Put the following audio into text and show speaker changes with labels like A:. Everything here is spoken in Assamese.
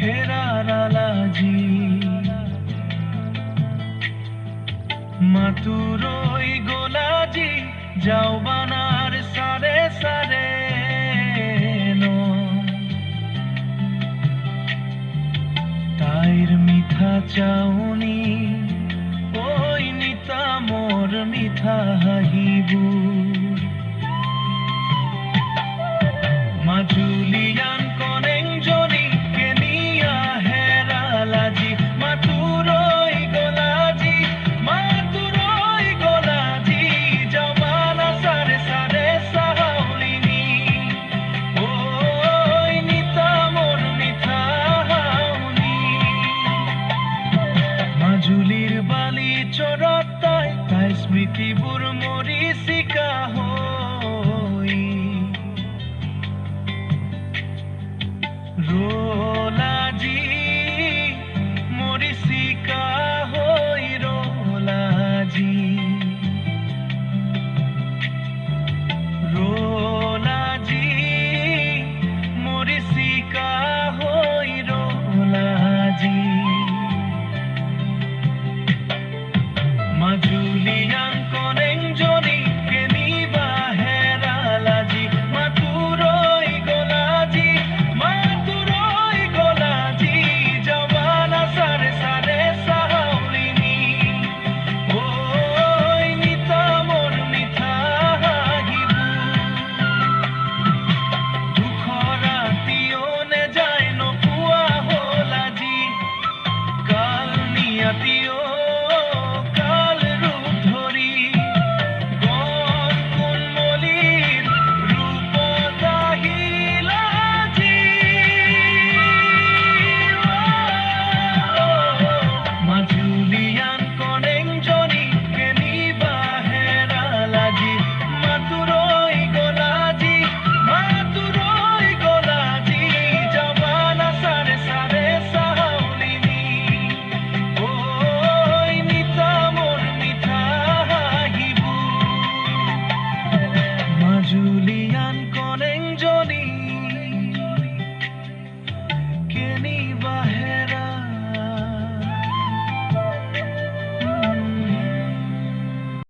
A: হেরারালাজি মাতুরই গোলাজি যাও বানার সারে সারে নো তাইর মিঠা চাউনি ওই নিতা মোর মিঠা হাহিবু মাজুলিয়ান কনেং জনি কেনিয়া হেরালাজি মাতুরই গোলাজি জমানা সারে সারে সাহাউলিনি ওই নিতা মোর মিঠা হাউনি মাজুলির বালি চরতাই তাই স্মৃতিবুর মরিচিকা হই রোলাজি মরিচিকা হই রোলাজি রোলাজি মরিচিকা হই